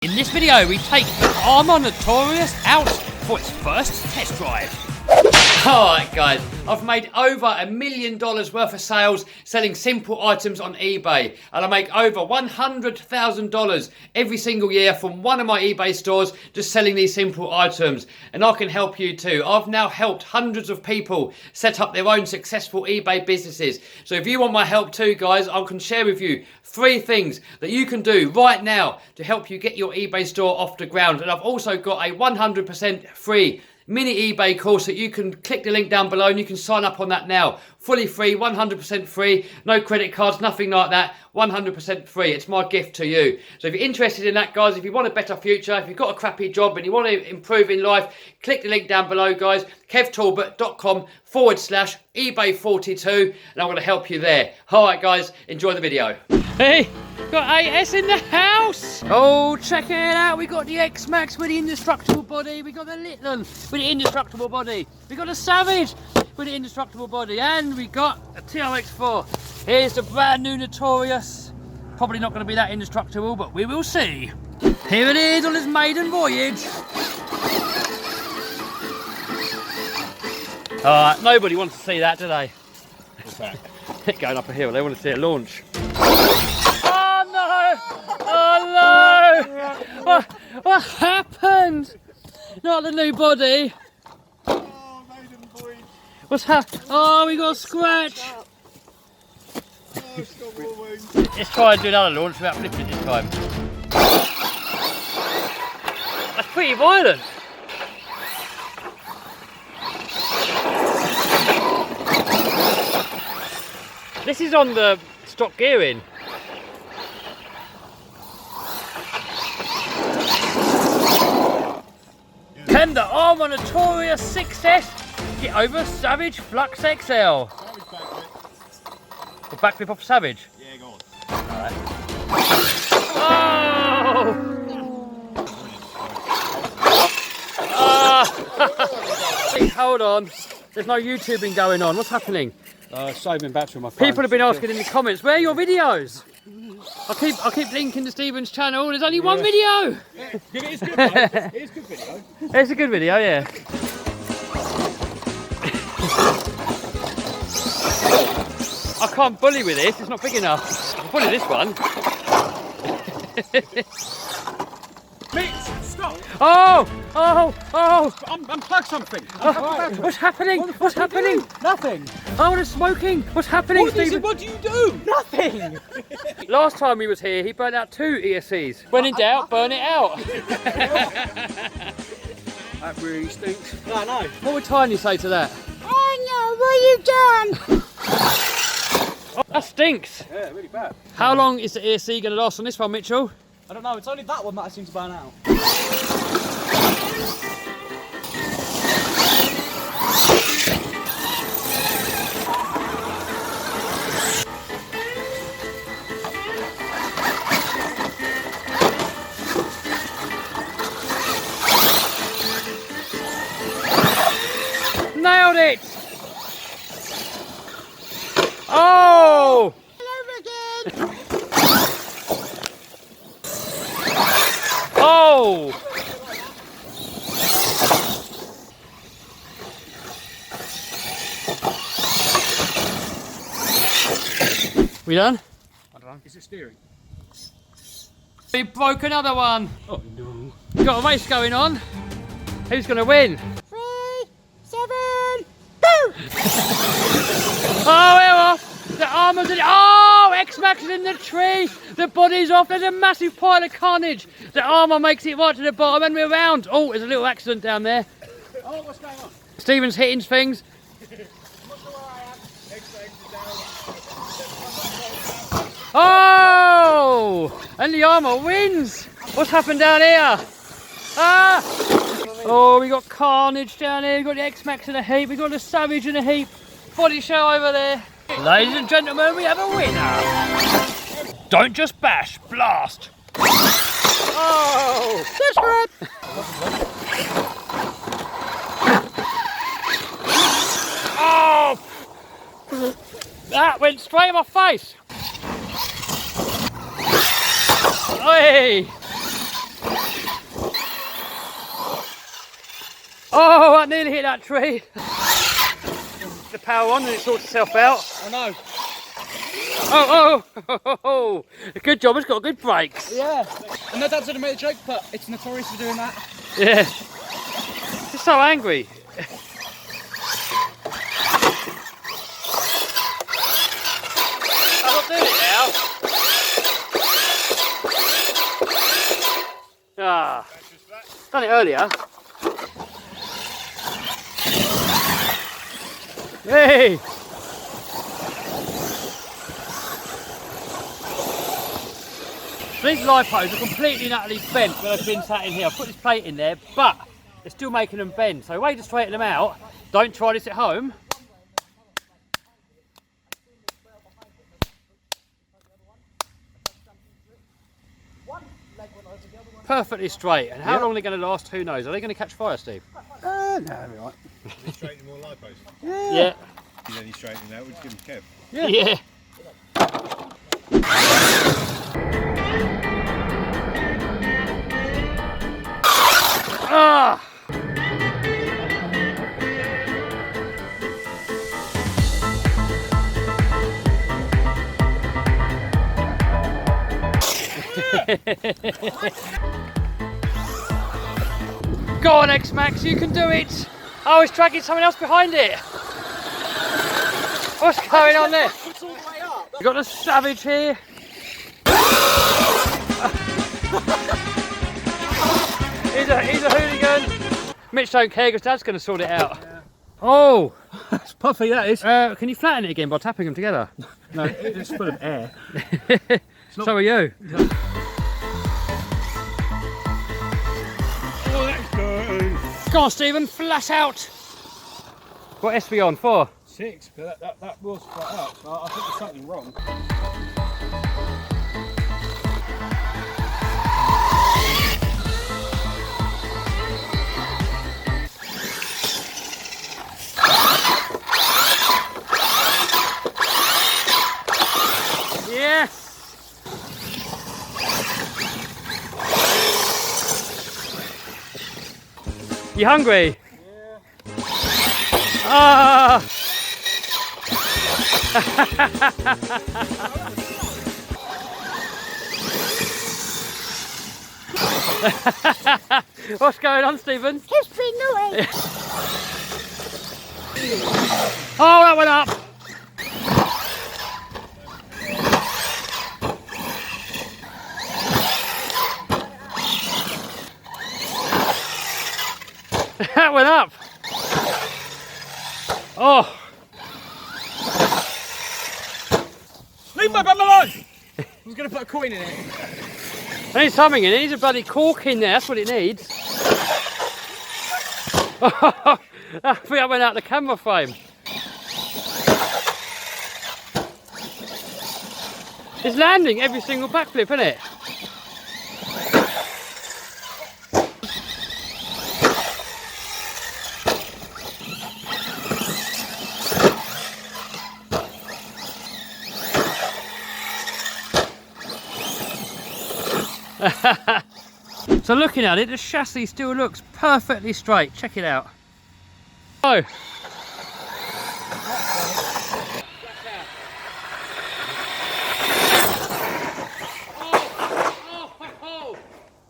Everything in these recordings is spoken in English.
In this video, we take the Arrma Notorious out for its first test drive. Alright guys, I've made over $1 million worth of sales selling simple items on eBay, and I make over $100,000 every single year from one of my eBay stores just selling these simple items, and I can help you too. I've now helped hundreds of people set up their own successful eBay businesses. So if you want my help too guys, I can share with you 3 things that you can do right now to help you get your eBay store off the ground. And I've also got a 100% free mini eBay course that you can click the link down below and you can sign up on that now. Fully free, 100% free, no credit cards, nothing like that, 100% free. It's my gift to you. So if you're interested in that guys, if you want a better future, if you've got a crappy job and you want to improve in life, click the link down below guys, kevtalbot.com/eBay42, and I'm going to help you there. Alright guys, enjoy the video. Hey! Got AS in the house! Oh, check it out. We got the X-Max with the indestructible body. We got the Litlan with the indestructible body. We got the Savage with the indestructible body. And we got a TRX4. Here's the brand new Notorious. Probably not going to be that indestructible, but we will see. Here it is on its maiden voyage. Alright, nobody wants to see that, do they? What's that? Going up a hill. They want to see it launch. Oh no! What happened? Not the new body. Oh, maiden voyage. What's happened? Oh, we got a scratch. Oh, it's got more wounds. Let's try and do another launch without flipping this time. That's pretty violent. This is on the stock gearing. Can the Arrma Notorious 6S get over Savage Flux XL? Savage The backflip off Savage? Yeah, go on. Alright. Oh! Hold on. There's no YouTubing going on. What's happening? Saving battery on my phone. People have been asking in the comments, where are your videos? I keep linking to Stephen's channel. There's only one video. Yeah, it is good though. It is a good video. It's a good video, yeah. I can't bully with this. It's not big enough. I can bully this one. Mitch, stop! Oh! Unplug something. What's happening? What's happening? Nothing. Oh, there's smoking. What's happening, Stephen? What do you do? Nothing. Last time he was here, he burnt out 2 ESCs. When in doubt, burn it out. That really stinks. No, no. What would Tiny say to that? Oh no, what you done? Oh, that stinks. Yeah, really bad. How long is the ESC going to last on this one, Mitchell? I don't know, it's only that one that I seem to burn out. Nailed it! Oh! Oh! We done? I don't know. Is it steering? We broke another one. Oh no. We've got a race going on. Who's going to win? 3, 7, go! Oh, we're off! The Arrma's in. Oh, X-Max is in the tree. The body's off. There's a massive pile of carnage. The Arrma makes it right to the bottom and we're round. Oh, there's a little accident down there. Oh, what's going on? Stephen's hitting things. I'm not sure where I am. X-Max is down. Oh! And the Arrma wins. What's happened down here? Ah! Oh, we got carnage down here. We got the X-Max in a heap. We got the Savage in a heap. Body show over there. Ladies and gentlemen, we have a winner. Don't just bash, blast. Oh! That's good! Oh! That went straight in my face. Oi! Oh, I nearly hit that tree. The power on and it sorts itself out. I know. Oh, good job, it's got good brakes. Yeah. And my dad said I made a joke, but it's notorious for doing that. Yeah. It's so angry. I'm not doing it now. Ah, done it earlier. Hey! These lipos are completely and utterly bent when I've been sat in here. I've put this plate in there, but they're still making them bend. So way to straighten them out. Don't try this at home. Perfectly straight. And how long are they going to last? Who knows? Are they going to catch fire, Steve? No, right. You straighten more lipos. Yeah. He's only straightening out, we'll just give him Kev. Yeah. Ah! Go on, X-Max, you can do it! Oh, it's dragging someone else behind it! What's going on there? It's all the way up. We've got the savage here. he's a hooligan. Mitch don't care because Dad's going to sort it out. Yeah. Oh! It's puffy, that is. Can you flatten it again by tapping them together? No, it's full of air. So are you. Oh, that's good. Go on, Stephen, flash out. What S we on? 4? 6, but that was flat up. I think there's something wrong. Yes. You hungry? Yeah. Ah! What's going on, Stephen? It's been naughty. Oh, that went up. That went up. Oh. Leave my bum alone! I was going to put a coin in it. I need something in it. It needs a bloody cork in there. That's what it needs. I think I went out the camera frame. It's landing every single backflip, isn't it? So looking at it, the chassis still looks perfectly straight. Check it out. Oh.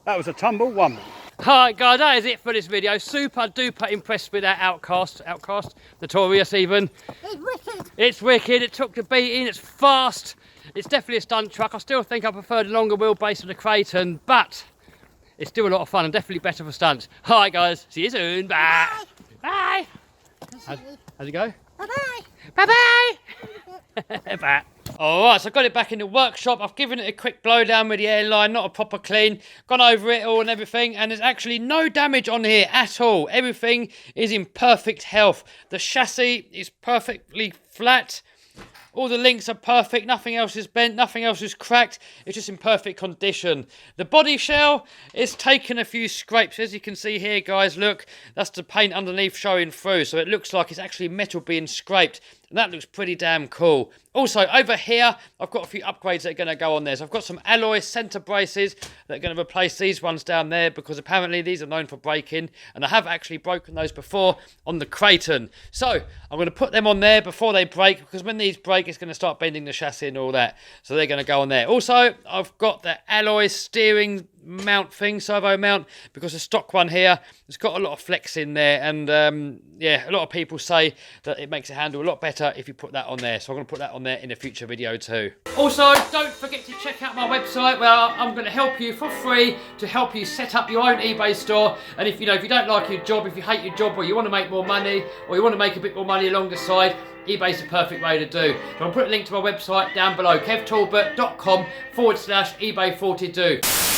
That was a tumble one. Alright guys, that is it for this video. Super duper impressed with that Outcast, Notorious even. It's wicked. It's wicked, it took the beating, it's fast. It's definitely a stunt truck. I still think I prefer the longer wheelbase of the Creighton, but it's still a lot of fun and definitely better for stunts. Alright guys, see you soon. Bye. Bye. How'd it go? Bye-bye. Bye-bye. Bye. Alright, so I've got it back in the workshop. I've given it a quick blowdown with the airline, not a proper clean. Gone over it all and everything, and there's actually no damage on here at all. Everything is in perfect health. The chassis is perfectly flat. All the links are perfect, nothing else is bent, nothing else is cracked, it's just in perfect condition. The body shell is taken a few scrapes, as you can see here guys, look, that's the paint underneath showing through, so it looks like it's actually metal being scraped. and that looks pretty damn cool. Also, over here, I've got a few upgrades that are going to go on there. So I've got some alloy centre braces that are going to replace these ones down there, because apparently these are known for breaking, and I have actually broken those before on the Kraton. So I'm going to put them on there before they break, because when these break, it's going to start bending the chassis and all that. So they're going to go on there. Also, I've got the alloy steering mount thing, servo mount, because the stock one here, it's got a lot of flex in there, and yeah, a lot of people say that it makes it handle a lot better if you put that on there. So I'm going to put that on there in a future video too. Also, don't forget to check out my website, where I'm going to help you for free to help you set up your own eBay store. And if you don't like your job, if you hate your job, or you want to make more money, or you want to make a bit more money along the side, eBay's the perfect way to do. So I'll put a link to my website down below, kevtalbot.com/eBay42.